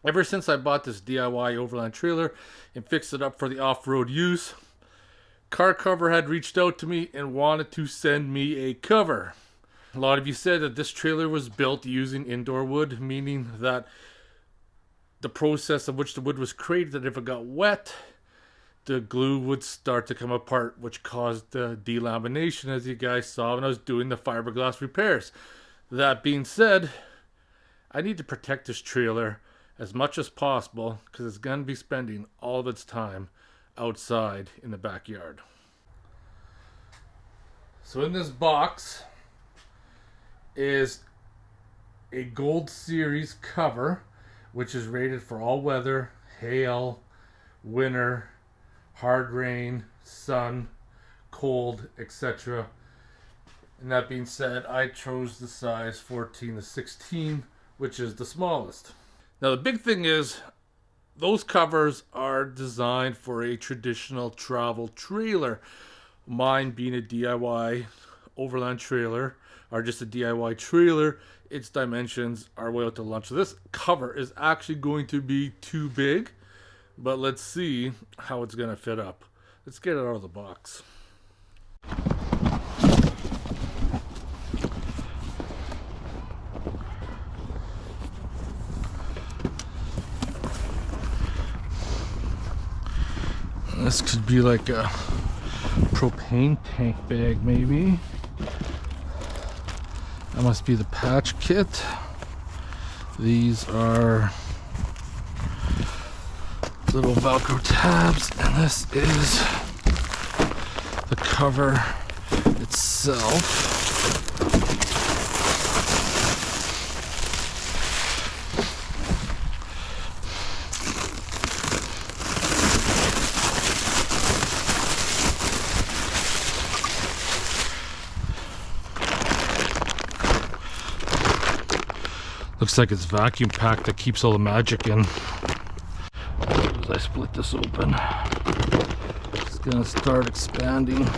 Ever since I bought this DIY Overland trailer and fixed it up for the off-road use, Carcover had reached out to me and wanted to send me a cover. A lot of you said that this trailer was built using indoor wood, meaning that the process of which the wood was created, that if it got wet, the glue would start to come apart, which caused the delamination, as you guys saw when I was doing the fiberglass repairs. That being said, I need to protect this trailer as much as possible because it's going to be spending all of its time outside in the backyard. So in this box is a Gold Series cover, which is rated for all weather, hail, winter, hard rain, sun, cold, etc. And that being said, I chose the size 14 to 16, which is the smallest. Now the big thing is, those covers are designed for a traditional travel trailer. Mine being a DIY Overland trailer, or just a DIY trailer, its dimensions are way out to lunch. So this cover is actually going to be too big, but let's see how it's going to fit up. Let's get it out of the box. This could be like a propane tank bag, maybe. That must be the patch kit. These are little Velcro tabs, and this is the cover itself. Looks like it's vacuum packed that keeps all the magic in. As I split this open, it's gonna start expanding.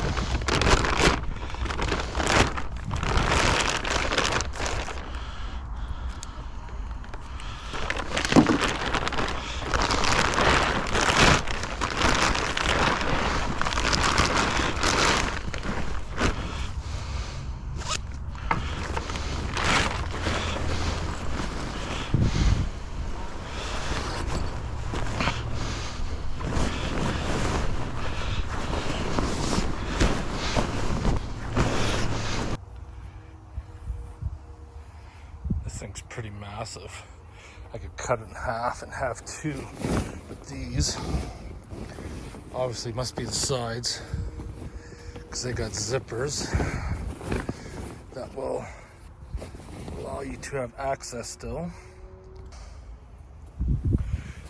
This thing's pretty massive. I could cut it in half and have two with these. Obviously must be the sides, because they got zippers that will allow you to have access still.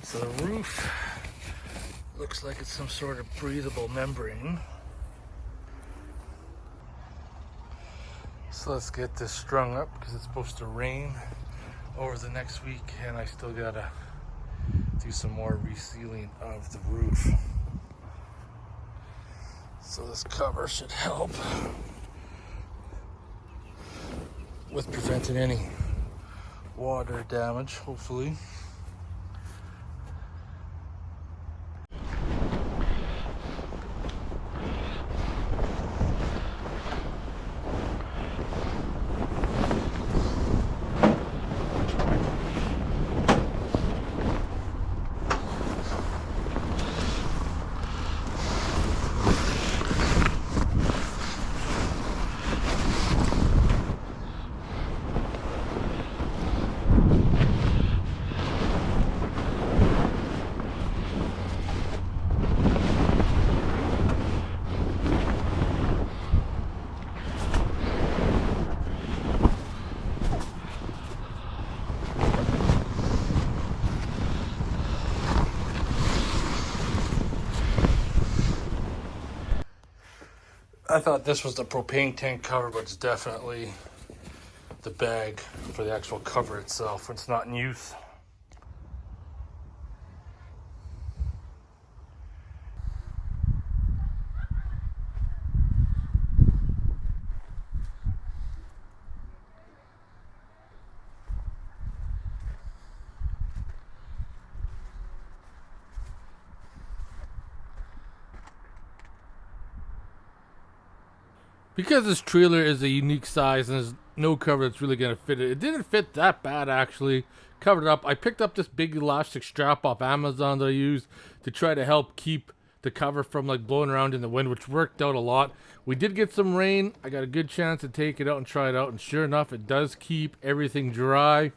So the roof looks like it's some sort of breathable membrane. So let's get this strung up because it's supposed to rain over the next week, and I still gotta do some more resealing of the roof. So this cover should help with preventing any water damage, hopefully. I thought this was the propane tank cover, but it's definitely the bag for the actual cover itself when it's not in use. Because this trailer is a unique size and there's no cover that's really going to fit it. It didn't fit that bad, actually. Covered it up. I picked up this big elastic strap off Amazon that I used to try to help keep the cover from like blowing around in the wind, which worked out a lot. We did get some rain. I got a good chance to take it out and try it out, and sure enough, it does keep everything dry.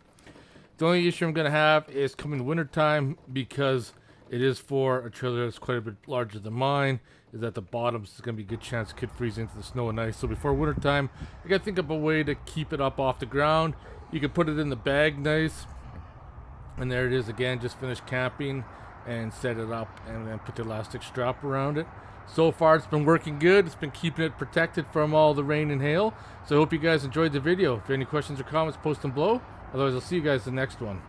The only issue I'm going to have is coming wintertime, because it is for a trailer that's quite a bit larger than mine, is at the bottom, so there's going to be a good chance it could freeze into the snow and ice. So before wintertime, I got to think of a way to keep it up off the ground. You can put it in the bag nice, and there it is again. Just finished camping and set it up and then put the elastic strap around it. So far it's been working good. It's been keeping it protected from all the rain and hail. So I hope you guys enjoyed the video. If you have any questions or comments, post them below. Otherwise, I'll see you guys in the next one.